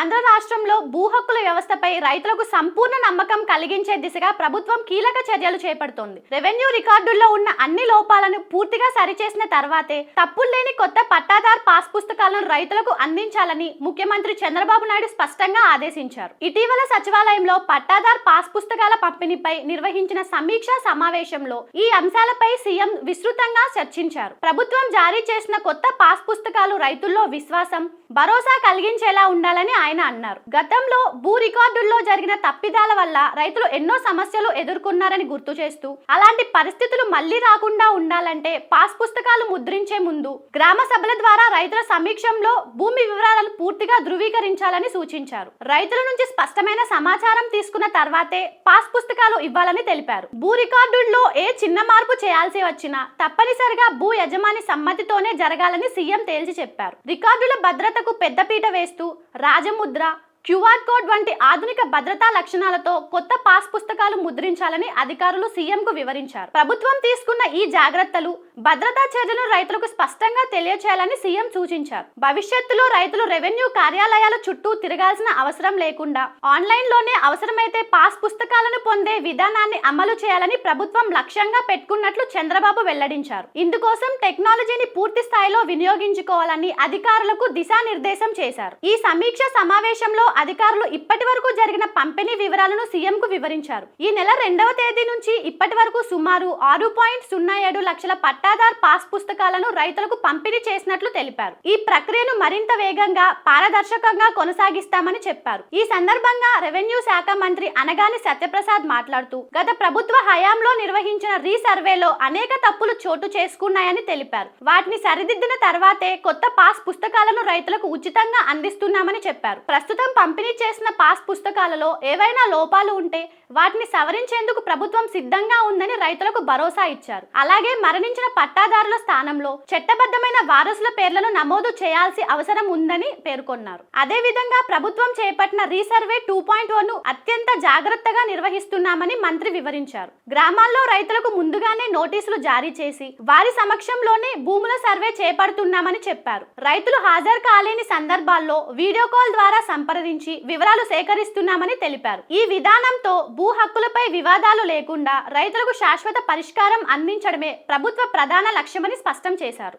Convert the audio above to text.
ఆంధ్ర రాష్ట్రంలో భూ హక్కుల వ్యవస్థపై రైతులకు సంపూర్ణ నమ్మకం కలిగించే దిశగా ప్రభుత్వం కీలక చర్యలు చేపడుతోంది. రెవెన్యూ రికార్డుల్లో ఉన్న అన్ని లోపాలను పూర్తిగా సరిచేసిన తర్వాతే తప్పులు లేని కొత్త పట్టాదార్ పాస్ పుస్తకాలను రైతులకు అందించాలని ముఖ్యమంత్రి చంద్రబాబు నాయుడు స్పష్టంగా ఆదేశించారు. ఇటీవల సచివాలయంలో పట్టాదార్ పాస్ పుస్తకాల పంపిణీపై నిర్వహించిన సమీక్షా సమావేశంలో ఈ అంశాలపై సీఎం విస్తృతంగా చర్చించారు. ప్రభుత్వం జారీ చేసిన కొత్త పాస్ పుస్తకాలు రైతుల్లో విశ్వాసం, భరోసా కలిగించేలా ఉండాలని ఆయన అన్నారు. గతంలో భూ రికార్డుల్లో జరిగిన తప్పిదాల వల్ల రైతులు ఎన్నో సమస్యలు ఎదుర్కొన్నారని గుర్తు చేస్తూ, అలాంటి పరిస్థితులు మళ్లీ రాకుండా ఉండాలంటే పాస్ పుస్తకాలు ముద్రించే ముందు గ్రామ సభల ద్వారా రైతుల సమీక్షంలో భూమి వివరాలను పూర్తిగా ధృవీకరించాలని సూచించారు. రైతుల నుంచి స్పష్టమైన సమాచారం తీసుకున్న తర్వాతే పాస్ పుస్తకాలు ఇవ్వాలని తెలిపారు. భూ రికార్డుల్లో ఏ చిన్న మార్పు చేయాల్సి వచ్చినా తప్పనిసరిగా భూ యజమాని సమ్మతితోనే జరగాలని సీఎం తేల్చి చెప్పారు. రికార్డుల భద్రతకు పెద్దపీట వేస్తూ రాజముద్ర, క్యూఆర్ కోడ్ వంటి ఆధునిక భద్రతా లక్షణాలతో కొత్త పాస్ పుస్తకాలు ముద్రించాలని అధికారులు సీఎంకు వివరించారు. ప్రభుత్వం తీసుకున్న ఈ జాగ్రత్తలు, భద్రతా చర్యలను రైతులకు స్పష్టంగా తెలియచేయాలని సీఎం సూచించారు. భవిష్యత్తులో రైతులు రెవెన్యూ కార్యాలయాల చుట్టూ తిరగాల్సిన అవసరం లేకుండా ఆన్లైన్లోనే అవసరమైతే పాస్ పుస్తకాలను పొందే విధానాన్ని అమలు చేయాలని ప్రభుత్వం లక్ష్యంగా పెట్టుకున్నట్లు చంద్రబాబు వెల్లడించారు. ఇందుకోసం టెక్నాలజీని పూర్తి స్థాయిలో వినియోగించుకోవాలని అధికారులకు దిశానిర్దేశం చేశారు. ఈ సమీక్ష సమావేశంలో అధికారులు ఇప్పటి వరకు జరిగిన పంపిణీ వివరాలను సీఎంకు వివరించారు. ఈ నెల 2వ తేదీ నుంచి ఇప్పటి వరకు సుమారు 6.07 లక్షల పట్టాదార్ పాస్ పుస్తకాలను రైతులకు పంపిణీ చేసినట్లు తెలిపారు. ఈ ప్రక్రియను మరింత వేగంగా, పారదర్శకంగా కొనసాగిస్తామని చెప్పారు. ఈ సందర్భంగా రెవెన్యూ శాఖ మంత్రి అనగాని సత్యప్రసాద్ మాట్లాడుతూ, గత ప్రభుత్వ హయాంలో నిర్వహించిన రీసర్వేలో అనేక తప్పులు చోటు చేసుకున్నాయని తెలిపారు. వాటిని సరిదిద్దిన తర్వాతే కొత్త పాస్ పుస్తకాలను రైతులకు ఉచితంగా అందిస్తున్నామని చెప్పారు. ప్రస్తుతం పంపిణీ చేసిన పాస్ పుస్తకాలలో ఏవైనా లోపాలు ఉంటే వాటిని సవరించేందుకు ప్రభుత్వం సిద్ధంగా ఉందని రైతులకు భరోసా ఇచ్చారు. అలాగే మరణించిన పట్టాదారుల స్థానంలో చట్టబద్ధమైన వారసుల పేర్లను నమోదు చేయాల్సి అవసరం ఉందని పేర్కొన్నారు. అదే విధంగా ప్రభుత్వం చేపట్టిన రీసర్వే 2.1ను అత్యంత జాగ్రత్తగా నిర్వహిస్తున్నామని మంత్రి వివరించారు. గ్రామాల్లో రైతులకు ముందుగానే నోటీసులు జారీ చేసి వారి సమక్షంలోనే భూముల సర్వే చేపడుతున్నామని చెప్పారు. రైతులు హాజరు కాలేని సందర్భాల్లో వీడియో కాల్ ద్వారా సంప్రదించి వివరాలు సేకరిస్తున్నామని తెలిపారు. ఈ విధానంతో భూ హక్కులపై వివాదాలు లేకుండా రైతులకు శాశ్వత పరిష్కారం అందించడమే ప్రభుత్వ ప్రధాన లక్ష్యమని స్పష్టం చేశారు.